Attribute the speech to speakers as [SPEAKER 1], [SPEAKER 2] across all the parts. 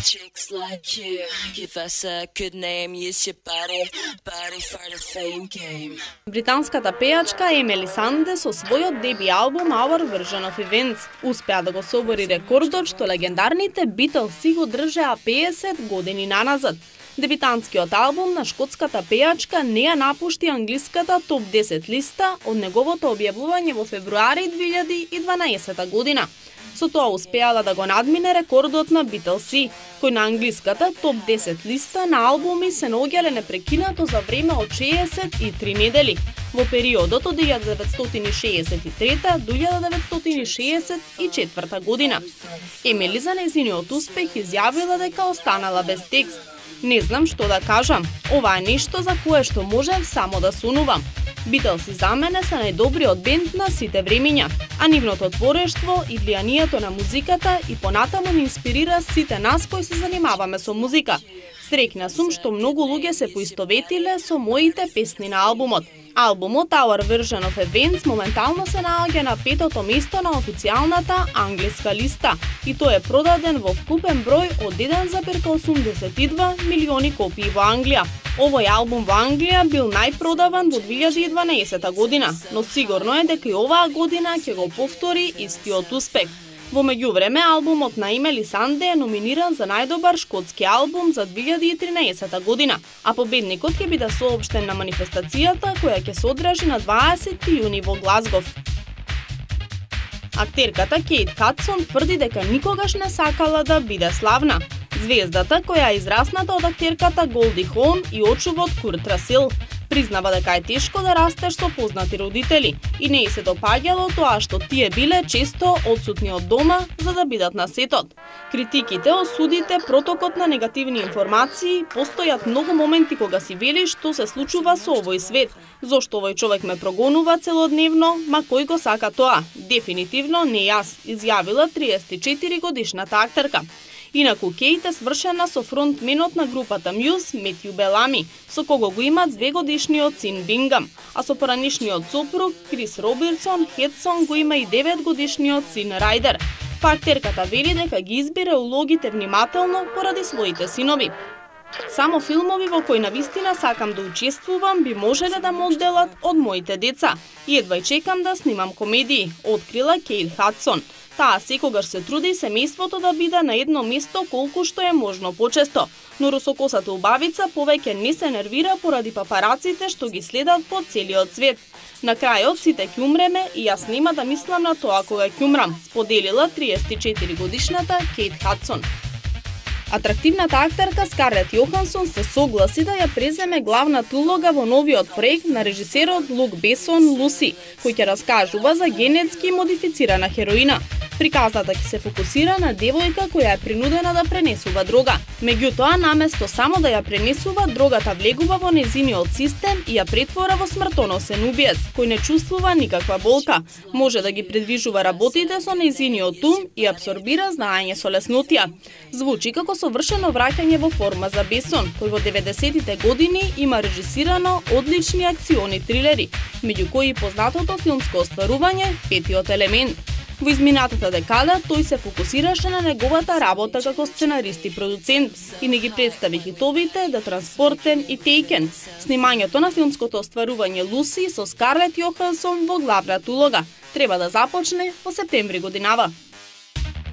[SPEAKER 1] chicks like you. Give us a good name, use your body for the fame game.
[SPEAKER 2] Британската пејачка Емили Санде со својот деби албум Our Version of Events успеа да го собори рекордот што легендарните Beatles го држеа 50 години наназад. Дебитантскиот албум на шкотската пејачка не ја напушти англиската топ 10 листа од неговото објавување во февруари 2012 година. Со тоа успеала да го надмине рекордот на Beatles, кој на англиската топ 10 листа на албуми се наоѓале непрекинато за време од 63 недели, во периодот од 1963 до 1964 година. Емили за нејзиниот успех изјавила дека останала без текст. Не знам што да кажам, ова е нешто за кое што можев само да сонувам. Beatles за мене се најдобриот бенд на сите времиња, а нивното творештво и влијанието на музиката и понатаму ни инспирира сите нас кои се занимаваме со музика. Среќна сум што многу луѓе се поистоветиле со моите песни на албумот. Албумот Our Version of Events моментално се наоѓа на 5-то место на официјалната англиска листа и тој е продаден во вкупен број од 1,82 милиони копии во Англија. Овој албум во Англија бил најпродаван во 2012 година, но сигурно е дека и оваа година ќе го повтори истиот успех. Во меѓувреме, албумот на Емили Санде е номиниран за најдобар шкотски албум за 2013 година, а победникот ќе биде соопштен на манифестацијата која ќе се одржи на 20 јуни во Глазгов. Актерката Кейт Хадсон тврди дека никогаш не сакала да биде славна. Звездата, која е израсната од актерката Голди Хон и очувот Курт Расел, признава дека е тешко да растеш со познати родители и не ѝ се допаѓало тоа што тие биле често одсутни од дома за да бидат на сетот. Критиките, осудите, протокот на негативни информации, постојат многу моменти кога си велиш што се случува со овој свет. Зошто овој човек ме прогонува целодневно, ма кој го сака тоа? Дефинитивно не јас, изјавила 34 годишната актерка. Инаку Кейт е свршена со фронтменот на групата Muse, Метју Белами, со кого го имат 2-годишниот син Бингам, а со поранишниот сопруг Крис Робертсон Хедсон го има и 9-годишниот син Райдер. Па актерката вели дека ги избира улогите внимателно поради своите синови. Само филмови во кои навистина сакам да учествувам би можеле да ме одделат од моите деца и едва чекам да снимам комедии, открила Кейт Хадсон. Таа секогаш се труди семејството да биде на едно место колку што е можно почесто, но русокосата убавица повеќе не се нервира поради папараците што ги следат по целиот свет. На крајот сите ќе умреме и јас нема да мислам на тоа кога ќе умрам, споделила 34 годишната Кейт Хадсон. Атрактивната актерка Скарлет Јохансон се согласи да ја преземе главната улога во новиот проект на режисерот Лук Бесон Луси, кој ќе раскажува за генетски модифицирана хероина. Приказната ќе се фокусира на девојка која е принудена да пренесува дрога. Меѓутоа, наместо само да ја пренесува, дрогата влегува во нејзиниот систем и ја претвора во смртоносен убиец, кој не чувствува никаква болка. Може да ги предвижува работите со нејзиниот ум и абсорбира знаење со леснотија. Звучи како совршено враќање во форма за Бесон, кој во 90-тите години има режисирано одлични акциони трилери, меѓу кои познатото филмско остварување Петиот елемент. Во изминатата декада тој се фокусираше на неговата работа како сценарист и продуцент и не ги представи хитовите The Transporten и Taken. Снимањето на филмското остварување Луси со Скарлет Јохансон во главната улога треба да започне во септември годинава.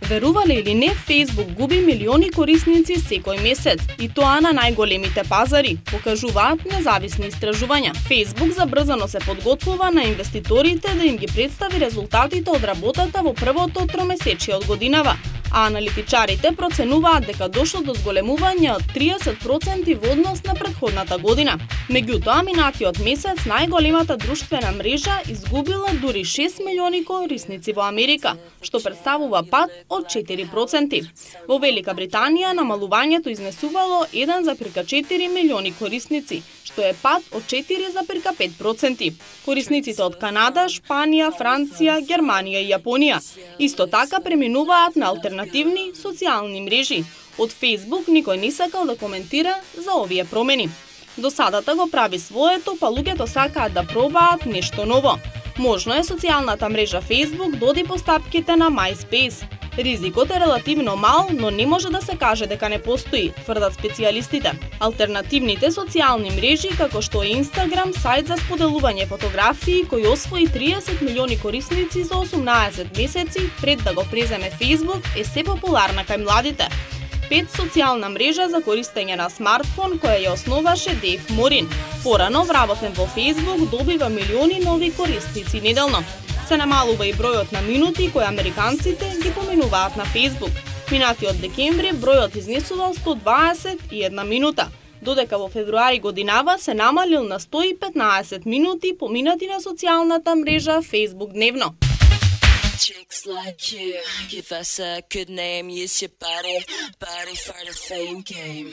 [SPEAKER 2] Верувале или не, Facebook губи милиони корисници секој месец, и тоа на најголемите пазари, покажуваат независни истражувања. Facebook забрзано се подготвува на инвеститорите да им ги представи резултатите од работата во првото тромесечие од годинава, а аналитичарите проценуваат дека дошло до зголемување од 30% во однос на претходната година. Меѓутоа, минатиот месец најголемата друштвена мрежа изгубила дури 6 милиони корисници во Америка, што представува пад од 4%. Во Велика Британија намалувањето изнесувало 1,4 милиони корисници, што е пад од 4,5%. Корисниците од Канада, Шпанија, Франција, Германија и Јапонија исто така преминуваат на алтернативни социјални мрежи. Од Facebook никој не сакал да коментира за овие промени. Досадата го прави своето, па луѓето сакаат да пробаат нешто ново. Можно е социјалната мрежа Facebook доди постапките на MySpace. Ризикот е релативно мал, но не може да се каже дека не постои, тврдат специјалистите. Алтернативните социјални мрежи, како што е Instagram, сајт за споделување фотографии кој освои 30 милиони корисници за 18 месеци пред да го преземе Facebook, е се популарна кај младите. 5 социјална мрежа за користење на смартфон која ја основаше Дейв Морин. Порано вработен во Facebook добива милиони нови корисници неделно. Се намалува и бројот на минути кои американците ги поминуваат на Facebook. Минатиот декември бројот изнесувал 121 минута, додека во февруари годинава се намалил на 115 минути поминати на социјалната мрежа Facebook дневно.
[SPEAKER 1] Chicks like you give us a good name, use your body for the fame game.